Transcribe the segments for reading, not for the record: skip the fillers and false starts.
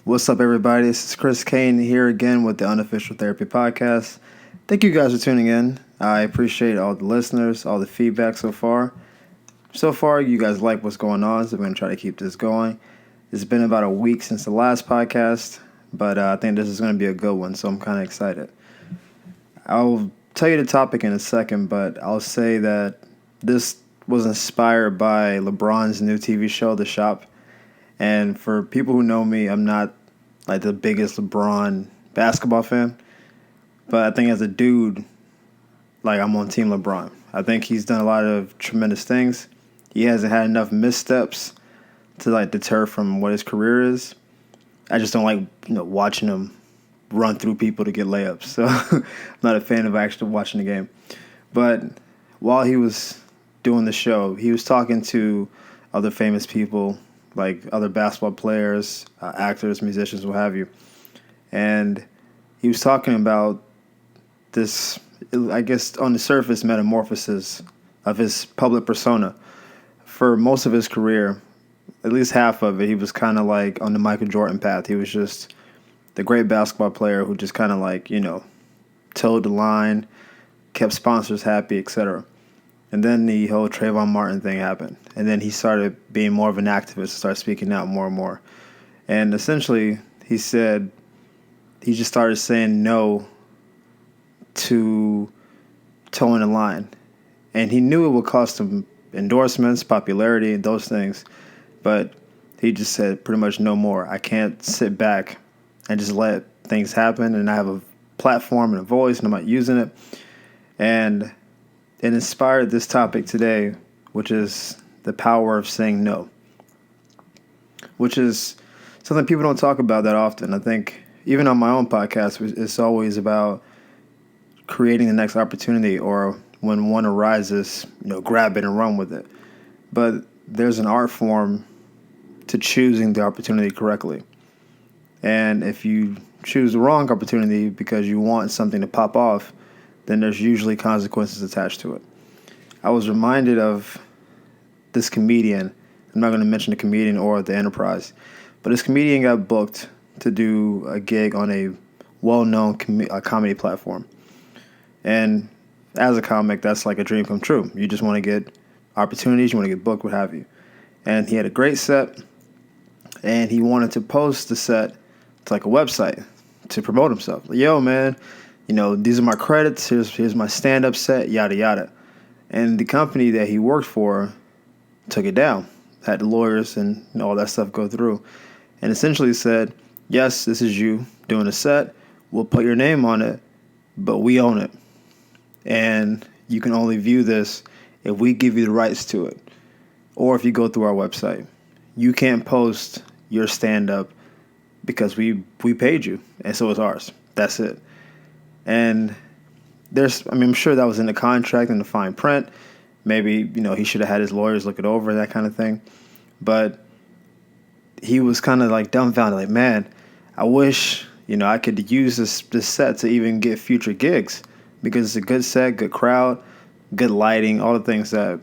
What's up, everybody? This is Chris Kane here again with the Unofficial Therapy Podcast. Thank you guys for tuning in. I appreciate all the listeners, all the feedback so far. So far, you guys like what's going on, so we're going to try to keep this going. It's been about a week since the last podcast, but I think this is going to be a good one, so I'm kind of excited. I'll tell you the topic in a second, but I'll say that this was inspired by LeBron's new TV show, The Shop. And for people who know me, I'm not like the biggest LeBron basketball fan, but I think as a dude, like I'm on Team LeBron. I think he's done a lot of tremendous things. He hasn't had enough missteps to like deter from what his career is. I just don't like watching him run through people to get layups. So I'm not a fan of actually watching the game. But while he was doing the show, he was talking to other famous people, like other basketball players, actors, musicians, what have you. And he was talking about this, I guess, on the surface, metamorphosis of his public persona. For most of his career, at least half of it, he was kind of like on the Michael Jordan path. He was just the great basketball player who just kind of like, towed the line, kept sponsors happy, etc. And then the whole Trayvon Martin thing happened. And then he started being more of an activist, started speaking out more and more. And essentially, he said he just started saying no to towing the line. And he knew it would cost him endorsements, popularity, and those things. But he just said pretty much no more. I can't sit back and just let things happen. And I have a platform and a voice, and I'm not using it. And it inspired this topic today, which is the power of saying no, which is something people don't talk about that often. I think even on my own podcast, it's always about creating the next opportunity, or when one arises, grab it and run with it. But there's an art form to choosing the opportunity correctly. And if you choose the wrong opportunity because you want something to pop off, then there's usually consequences attached to it. I was reminded of this comedian. I'm not going to mention the comedian or the enterprise, but this comedian got booked to do a gig on a well-known comedy platform. And as a comic, that's like a dream come true. You just want to get opportunities, you want to get booked, what have you. And he had a great set, and he wanted to post the set to like a website to promote himself. Like, yo, man, these are my credits. Here's my stand-up set, yada, yada. And the company that he worked for took it down, had the lawyers and all that stuff go through, and essentially said, yes, this is you doing a set. We'll put your name on it, but we own it. And you can only view this if we give you the rights to it, or if you go through our website. You can't post your stand-up because we paid you, and so it's ours. That's it. And I'm sure that was in the contract, in the fine print. Maybe, he should have had his lawyers look it over, that kind of thing. But he was kind of like dumbfounded, like, man, I wish, I could use this set to even get future gigs, because it's a good set, good crowd, good lighting, all the things that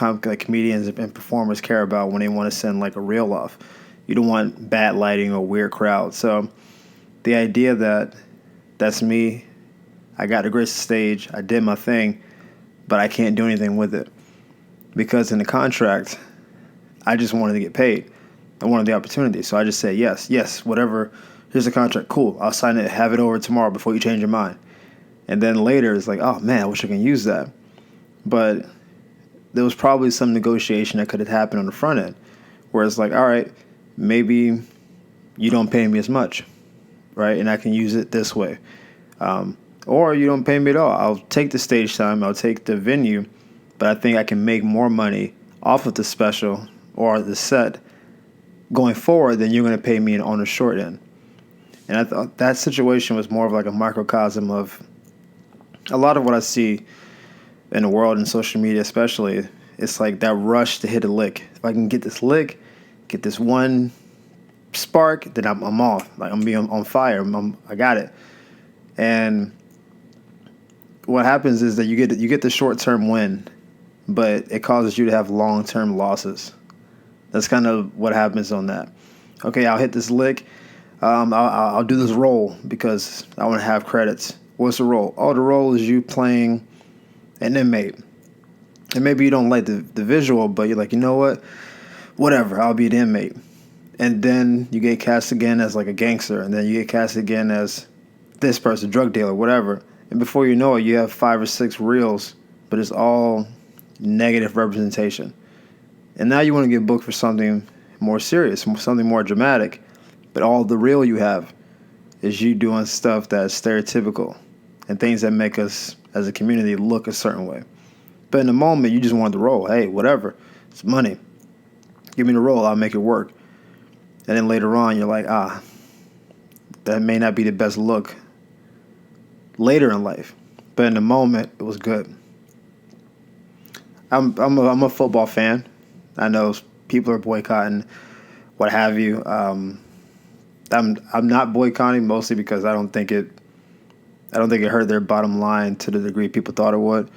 like comedians and performers care about when they want to send like a reel off. You don't want bad lighting or weird crowd. So the idea that that's me, I got to grace the stage, I did my thing, but I can't do anything with it. Because in the contract, I just wanted to get paid. I wanted the opportunity. So I just said, yes, whatever. Here's the contract. Cool. I'll sign it, have it over tomorrow before you change your mind. And then later it's like, oh man, I wish I could use that. But there was probably some negotiation that could have happened on the front end, where it's like, all right, maybe you don't pay me as much, right? And I can use it this way. Or you don't pay me at all. I'll take the stage time, I'll take the venue, but I think I can make more money off of the special or the set going forward than you're going to pay me on the short end. And I thought that situation was more of like a microcosm of a lot of what I see in the world and social media especially. It's like that rush to hit a lick. If I can get this lick, get this one spark, then I'm off. Like I'm being on fire. I got it. And what happens is that you get the short-term win, but it causes you to have long-term losses. That's kind of what happens on that. Okay, I'll hit this lick. I'll do this role because I want to have credits. What's the role? Oh, the role is you playing an inmate. And maybe you don't like the visual, but you're like, you know what? Whatever, I'll be the inmate. And then you get cast again as like a gangster, and then you get cast again as this person, drug dealer, whatever. And before you know it, you have 5 or 6 reels, but it's all negative representation. And now you want to get booked for something more serious, something more dramatic, but all the reel you have is you doing stuff that's stereotypical and things that make us as a community look a certain way. But in the moment, you just want the role. Hey, whatever. It's money. Give me the role. I'll make it work. And then later on, you're like, that may not be the best look later in life. But in the moment, it was good. I'm a football fan. I know people are boycotting, what have you. I'm not boycotting mostly because I don't think it hurt their bottom line to the degree people thought it would.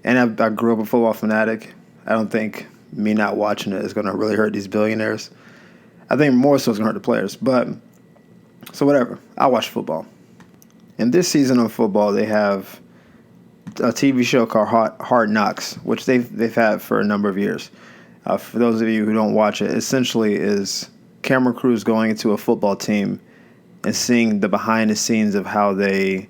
And I grew up a football fanatic. I don't think me not watching it is going to really hurt these billionaires. I think more so it's going to hurt the players. But, so whatever. I watch football. And this season of football, they have a TV show called Hard Knocks, which they've had for a number of years. For those of you who don't watch it, essentially is camera crews going into a football team and seeing the behind the scenes of how they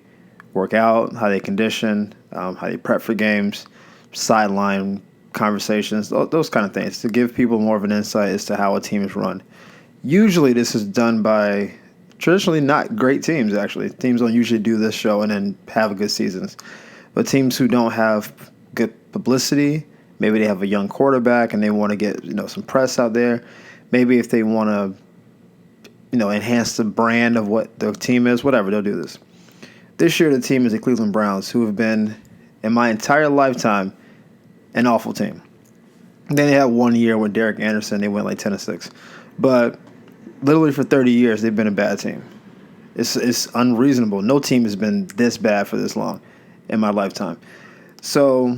work out, how they condition, how they prep for games, sideline conversations, those kind of things, to give people more of an insight as to how a team is run. Usually this is done by traditionally not great teams, actually. Teams don't usually do this show and then have good seasons. But teams who don't have good publicity, maybe they have a young quarterback and they want to get some press out there. Maybe if they want to enhance the brand of what the team is, whatever, they'll do this. This year the team is the Cleveland Browns, who have been, in my entire lifetime, an awful team. Then they had 1 year with Derek Anderson, they went like 10-6. But literally for 30 years, they've been a bad team. It's unreasonable. No team has been this bad for this long in my lifetime. So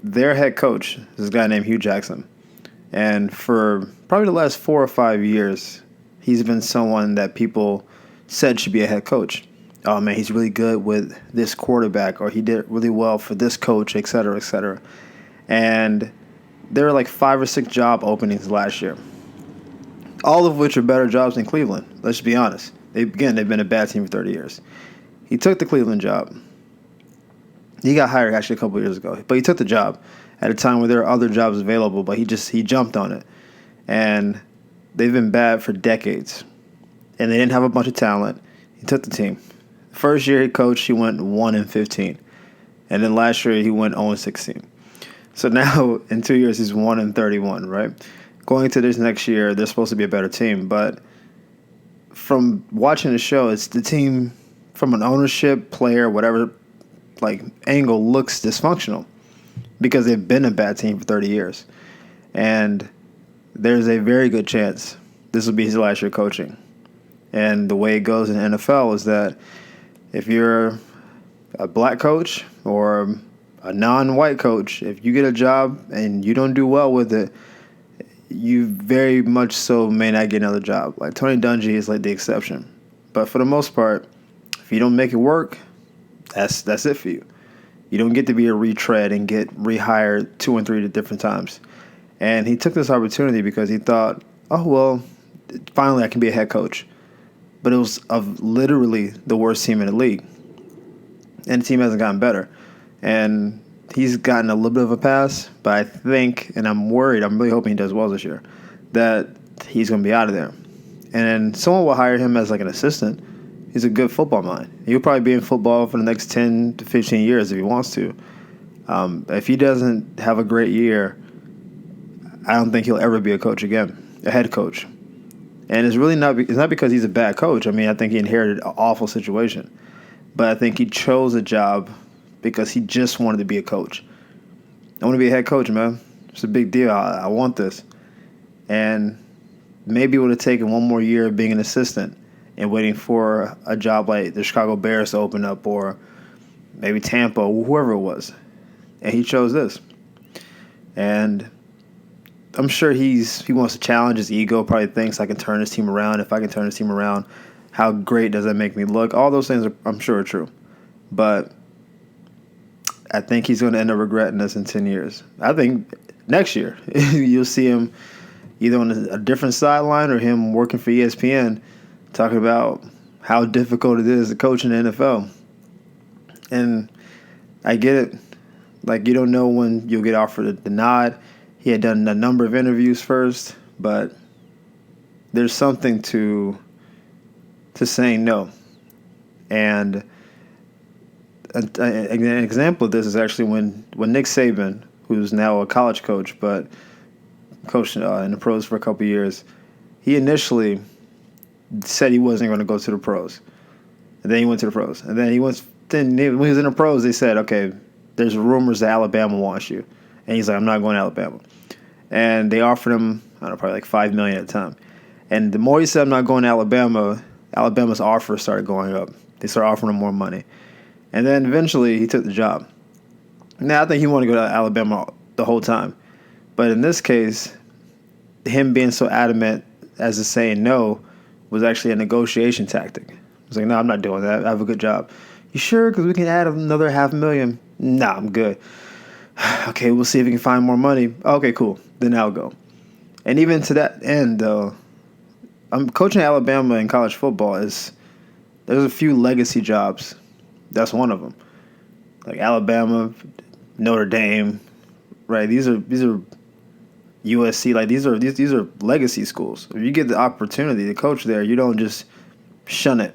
their head coach is a guy named Hugh Jackson. And for probably the last 4 or 5 years, he's been someone that people said should be a head coach. Oh, man, he's really good with this quarterback, or he did really well for this coach, et cetera, et cetera. And there were like 5 or 6 job openings last year, all of which are better jobs than Cleveland. Let's be honest. They've been a bad team for 30 years. He took the Cleveland job. He got hired actually a couple of years ago, but he took the job at a time where there are other jobs available, but he jumped on it. And they've been bad for decades. And they didn't have a bunch of talent. He took the team. First year he coached, he went 1-15. And then last year he went 0-16. So now in 2 years he's 1-31, right? Going to this next year, they're supposed to be a better team. But from watching the show, it's the team from an ownership, player, whatever angle looks dysfunctional because they've been a bad team for 30 years. And there's a very good chance this will be his last year coaching. And the way it goes in the NFL is that if you're a black coach or a non-white coach, if you get a job and you don't do well with it, you very much so may not get another job. Like Tony Dungy is like the exception. But for the most part, if you don't make it work, that's it for you. You don't get to be a retread and get rehired 2 and 3 different times. And he took this opportunity because he thought, oh, well, finally I can be a head coach. But it was of literally the worst team in the league. And the team hasn't gotten better. And he's gotten a little bit of a pass, but I think, and I'm worried, I'm really hoping he does well this year, that he's going to be out of there. And then someone will hire him as like an assistant. He's a good football mind. He'll probably be in football for the next 10 to 15 years if he wants to. If he doesn't have a great year, I don't think he'll ever be a coach again, a head coach. And it's not because he's a bad coach. I mean, I think he inherited an awful situation. But I think he chose a job because he just wanted to be a coach. I want to be a head coach, man. It's a big deal. I want this. And maybe it would have taken one more year of being an assistant and waiting for a job like the Chicago Bears to open up, or maybe Tampa, or whoever it was. And he chose this. And I'm sure he wants to challenge his ego, probably thinks I can turn this team around. If I can turn this team around, How great does that make me look? All those things I'm sure are true. But I think he's going to end up regretting this in 10 years. I think next year you'll see him either on a different sideline or him working for ESPN talking about how difficult it is to coach in the NFL. And I get it. Like, you don't know when you'll get offered the nod. He had done a number of interviews first, but there's something to saying no. And an example of this is actually when Nick Saban, who's now a college coach, but coached in the pros for a couple of years, he initially said he wasn't going to go to the pros. And then he went to the pros. And then when he was in the pros, they said, okay, there's rumors that Alabama wants you. And he's like, I'm not going to Alabama. And they offered him, I don't know, probably like $5 million at the time. And the more he said, I'm not going to Alabama, Alabama's offers started going up. They started offering him more money. And then eventually he took the job. Now, I think he wanted to go to Alabama the whole time. But in this case, him being so adamant as to saying no was actually a negotiation tactic. He was like, no, I'm not doing that. I have a good job. You sure? Because we can add another $500,000. Nah, I'm good. Okay, we'll see if we can find more money. Okay, cool. Then I'll go. And even to that end, though, I'm coaching Alabama in college football. There's a few legacy jobs. That's one of them. Like Alabama, Notre Dame, right? These are USC. Like these are legacy schools. If you get the opportunity to coach there, you don't just shun it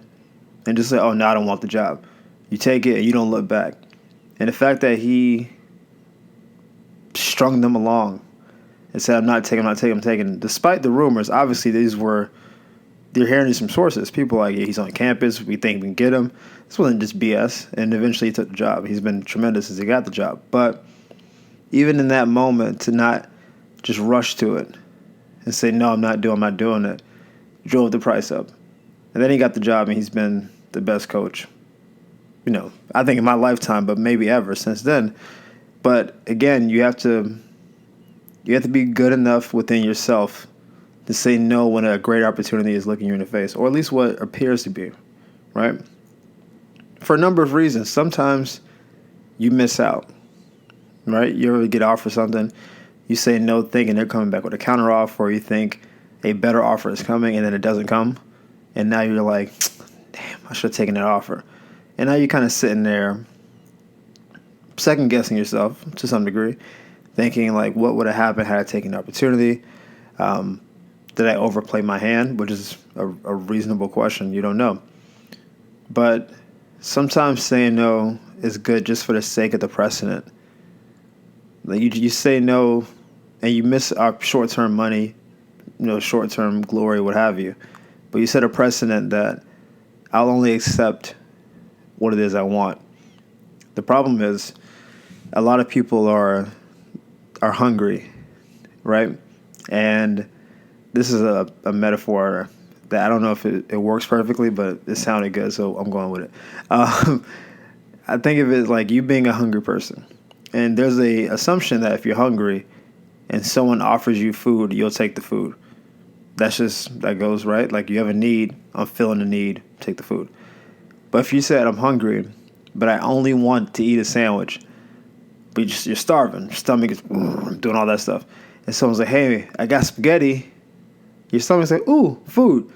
and just say, "Oh, no, I don't want the job." You take it and you don't look back. And the fact that he strung them along and said, I'm not taking. Despite the rumors, obviously they're hearing these from sources. People are like, yeah, he's on campus. We think we can get him. This wasn't just BS. And eventually he took the job. He's been tremendous since he got the job. But even in that moment, to not just rush to it and say, no, I'm not doing it, drove the price up. And then he got the job, and he's been the best coach, I think in my lifetime, but maybe ever since then. But again, you have to be good enough within yourself to say no when a great opportunity is looking you in the face, or at least what appears to be, right? For a number of reasons. Sometimes you miss out, right? You ever get offered something, you say no thinking they're coming back with a counter offer, or you think a better offer is coming and then it doesn't come, and now you're like, damn, I should have taken that offer. And now you're kind of sitting there second-guessing yourself to some degree, thinking like, what would have happened had I taken the opportunity? Did I overplay my hand? Which is a reasonable question. You don't know. But sometimes saying no is good just for the sake of the precedent. Like you say no and you miss short-term money, short-term glory, what have you. But you set a precedent that I'll only accept what it is I want. The problem is a lot of people are hungry, right? And this is a metaphor that I don't know if it works perfectly, but it sounded good, so I'm going with it. I think of it like you being a hungry person. And there's a assumption that if you're hungry and someone offers you food, you'll take the food. That goes, right? Like you have a need, I'm filling the need, take the food. But if you said, I'm hungry, but I only want to eat a sandwich, but you're starving, your stomach is doing all that stuff, and someone's like, hey, I got spaghetti, your stomach's like, ooh, food.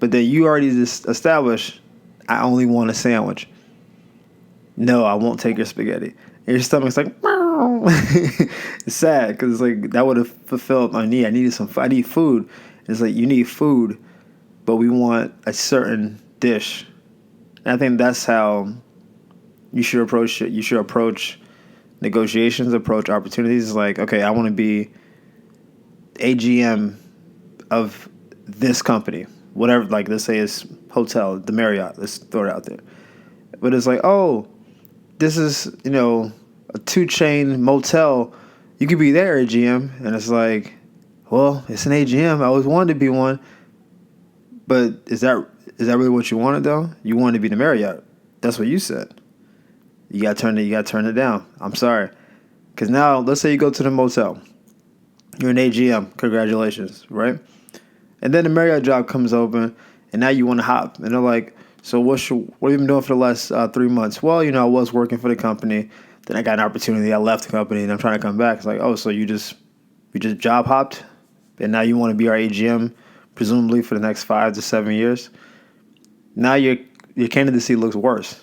But then you already just established, I only want a sandwich. No, I won't take your spaghetti. And your stomach's like, it's sad because it's like that would have fulfilled my need. I need food. It's like you need food, but we want a certain dish. And I think that's how you should approach it. You should approach negotiations, approach opportunities. It's like, okay, I want to be AGM of this company, whatever. Like, let's say it's hotel, the Marriott. Let's throw it out there. But it's like, oh, this is, a 2-chain motel. You could be there, AGM. And it's like, well, it's an AGM. I always wanted to be one. But is that really what you wanted, though? You wanted to be the Marriott. That's what you said. You got to turn it down. I'm sorry. Because now, let's say you go to the motel. You're an AGM. Congratulations, right? And then the Marriott job comes open, and now you want to hop. And they're like, so what have you been doing for the last 3 months? Well, I was working for the company. Then I got an opportunity. I left the company, and I'm trying to come back. It's like, oh, so you just job hopped, and now you want to be our AGM, presumably for the next 5 to 7 years. Now your candidacy looks worse.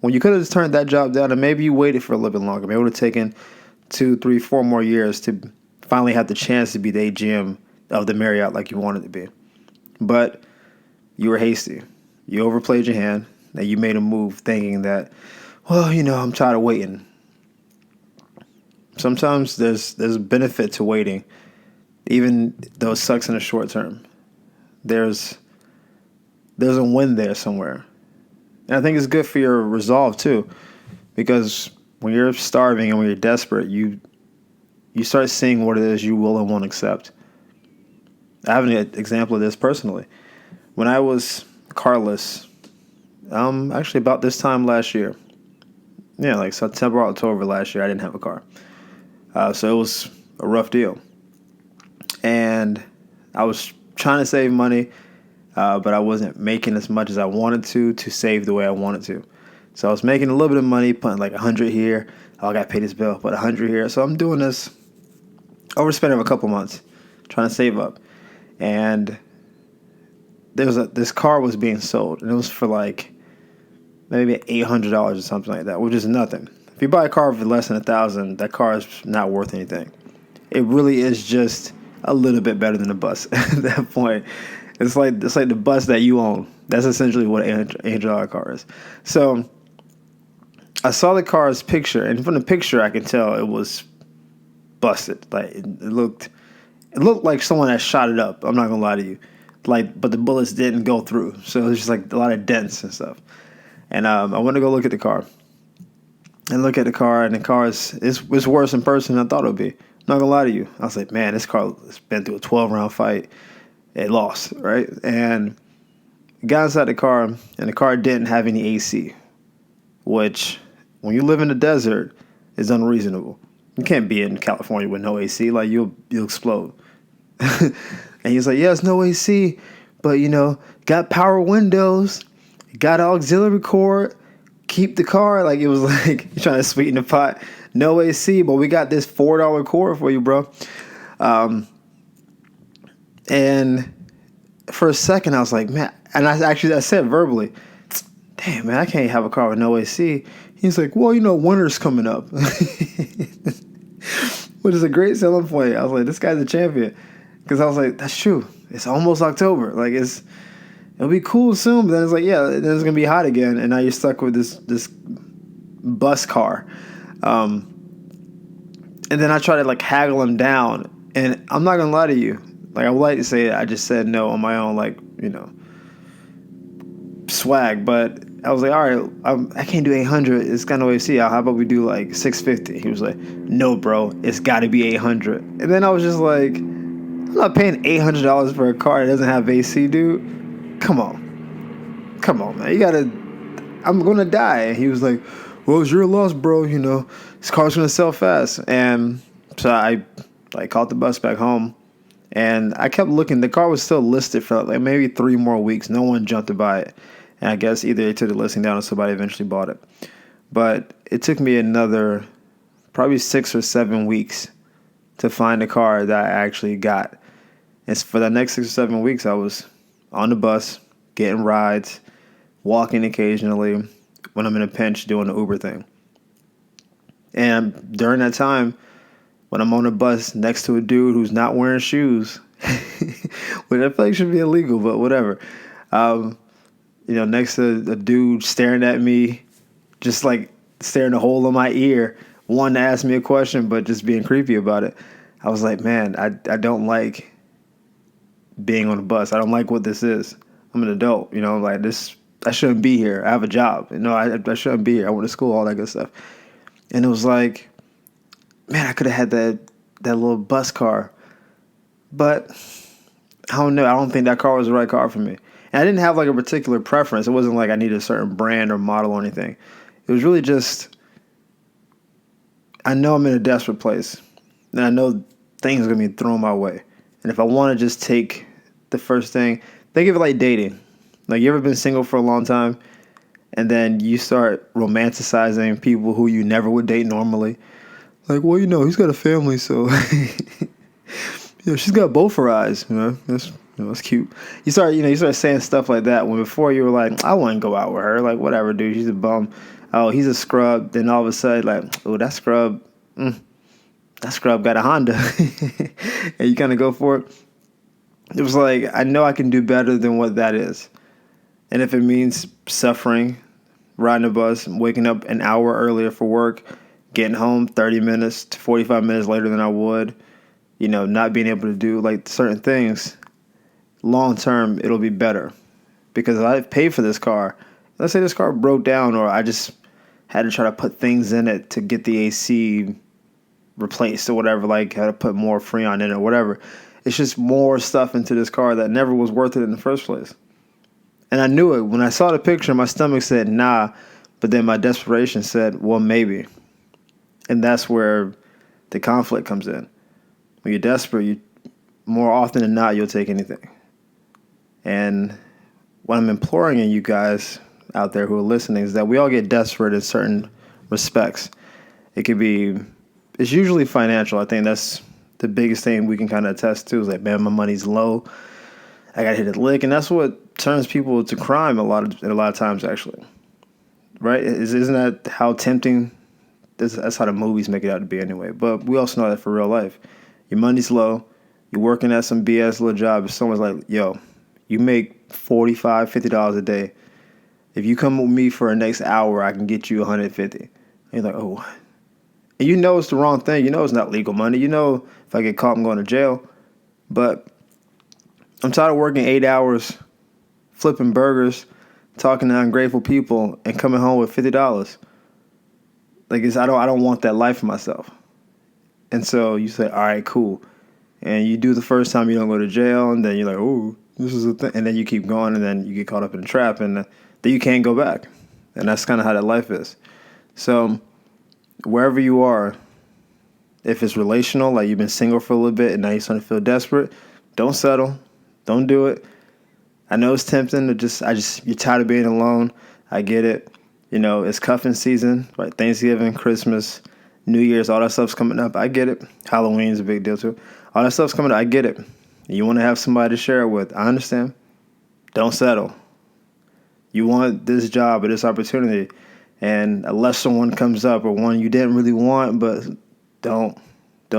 When you could have just turned that job down, and maybe you waited for a little bit longer. Maybe it would have taken 2, 3, 4 more years to finally have the chance to be the AGM of the Marriott like you wanted to be. But you were hasty. You overplayed your hand, and you made a move thinking that, well, I'm tired of waiting. Sometimes there's benefit to waiting, even though it sucks in the short term. There's a win there somewhere. And I think it's good for your resolve too, because when you're starving and when you're desperate, you start seeing what it is you will and won't accept. I have an example of this personally. When I was carless, actually about this time last year, like September, October last year, I didn't have a car. So it was a rough deal. And I was trying to save money, but I wasn't making as much as I wanted to save the way I wanted to. So I was making a little bit of money, putting like $100 here. Oh, I got to pay this bill, put $100 here. So I'm doing this overspending of a couple months, trying to save up. And this car was being sold, and it was for like maybe $800 or something like that, which is nothing. If you buy a car for less than $1,000, that car is not worth anything. It really is just a little bit better than a bus at that point. It's like the bus that you own. That's essentially what an $800 car is. So I saw the car's picture, and from the picture I could tell it was busted. Like it looked like someone had shot it up. I'm not gonna lie to you. But the bullets didn't go through, so there's just like a lot of dents and stuff. And I went to go look at the car, and the car is worse in person than I thought it would be. I'm not gonna lie to you. I was like, man, this car has been through a 12-round fight. It lost, right? And got inside the car, and the car didn't have any AC, which, when you live in the desert, is unreasonable. You can't be in California with no AC. Like, you'll explode. And he's like, yeah, it's no AC, but, got power windows, got an auxiliary cord, keep the car. Like, it was like, you're trying to sweeten the pot. No AC, but we got this $4 cord for you, bro. And for a second, I was like, man, and I said verbally, damn, man, I can't have a car with no AC. He's like, well, winter's coming up, which is a great selling point. I was like, this guy's a champion, because I was like, that's true. It's almost October. Like, it'll be cool soon, but then it's like, yeah, then it's gonna be hot again, and now you're stuck with this bus car. And then I try to like haggle him down, and I'm not gonna lie to you. Like, I would like to say I just said no on my own, like, swag, but I was like, all right, I can't do 800. It's got no AC. How about we do like 650? He was like, no, bro, it's got to be 800. And then I was just like, I'm not paying $800 for a car that doesn't have AC, dude. Come on, man. I'm going to die. And he was like, well, it's your loss, bro. This car's going to sell fast. And so I caught the bus back home. And I kept looking. The car was still listed for like maybe 3 more weeks. No one jumped to buy it. And I guess either they took the listing down or somebody eventually bought it. But it took me another probably 6 or 7 weeks to find a car that I actually got. And for the next 6 or 7 weeks, I was on the bus, getting rides, walking occasionally, when I'm in a pinch, doing the Uber thing. And during that time, when I'm on a bus next to a dude who's not wearing shoes, which I feel like should be illegal, but whatever. Next to a dude staring at me, just like staring a hole in my ear, wanting to ask me a question, but just being creepy about it. I was like, man, I don't like being on a bus. I don't like what this is. I'm an adult, like this. I shouldn't be here. I have a job. I shouldn't be here. I went to school, all that good stuff. And it was like, man, I could have had that little bus car. But I don't know. I don't think that car was the right car for me. And I didn't have like a particular preference. It wasn't like I needed a certain brand or model or anything. It was really just, I know I'm in a desperate place. And I know things are going to be thrown my way. And if I want to just take the first thing, Think of it like dating. Like, you ever been single for a long time, and then you start romanticizing people who you never would date normally. Like, well, he's got a family, so she's got both her eyes. That's cute. You start saying stuff like that when before you were like, I wouldn't go out with her. Like, whatever, dude. She's a bum. Oh, he's a scrub. Then all of a sudden, like, oh, that scrub got a Honda, and you kind of go for it. It was like, I know I can do better than what that is, and if it means suffering, riding a bus, waking up an hour earlier for work, getting home 30 minutes to 45 minutes later than I would, not being able to do like certain things, long term, it'll be better. Because I've paid for this car. Let's say this car broke down, or I just had to try to put things in it to get the AC replaced or whatever, like had to put more Freon in it or whatever. It's just more stuff into this car that never was worth it in the first place. And I knew it. When I saw the picture, my stomach said, nah. But then my desperation said, well, maybe. And that's where the conflict comes in. When you're desperate, more often than not, you'll take anything. And what I'm imploring in you guys out there who are listening is that we all get desperate in certain respects. It's usually financial. I think that's the biggest thing we can kind of attest to is like, man, my money's low. I got to hit a lick. And that's what turns people to crime a lot of times, actually. Right? Isn't that how tempting? That's how the movies make it out to be anyway. But we also know that for real life. Your money's low. You're working at some BS little job. If someone's like, yo, you make $45, $50 a day. If you come with me for the next hour, I can get you $150. And you're like, oh. And you know it's the wrong thing. You know it's not legal money. You know if I get caught, I'm going to jail. But I'm tired of working 8 hours, flipping burgers, talking to ungrateful people, and coming home with $50. Like, I don't want that life for myself. And so you say, all right, cool. And you do the first time, you don't go to jail, and then you're like, oh, this is a thing. And then you keep going, and then you get caught up in a trap, and then you can't go back. And that's kind of how that life is. So wherever you are, if it's relational, like you've been single for a little bit, and now you're starting to feel desperate, don't settle. Don't do it. I know it's tempting to you're tired of being alone. I get it. It's cuffing season, right? Thanksgiving, Christmas, New Year's, all that stuff's coming up. I get it. Halloween's a big deal too. All that stuff's coming up. I get it. You want to have somebody to share it with. I understand. Don't settle. You want this job or this opportunity, and unless someone comes up or one you didn't really want, but don't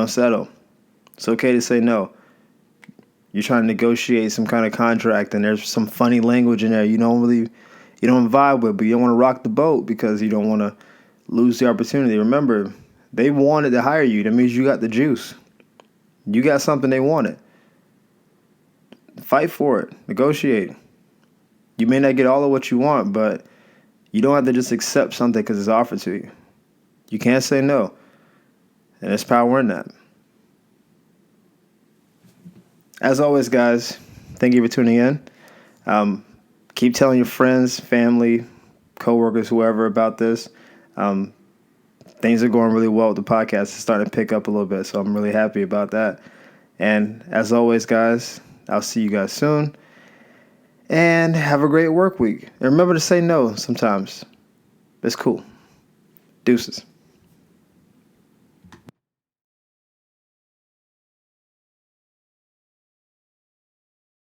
settle. It's okay to say no. You're trying to negotiate some kind of contract, and there's some funny language in there you don't vibe with, but you don't want to rock the boat because you don't want to lose the opportunity. Remember, they wanted to hire you. That means you got the juice. You got something they wanted. Fight for it. Negotiate. You may not get all of what you want, but you don't have to just accept something because it's offered to you. You can't say no. And there's power in that. As always, guys, thank you for tuning in. Keep telling your friends, family, coworkers, whoever about this. Things are going really well with the podcast. It's starting to pick up a little bit, so I'm really happy about that. And as always, guys, I'll see you guys soon. And have a great work week. And remember to say no sometimes. It's cool. Deuces.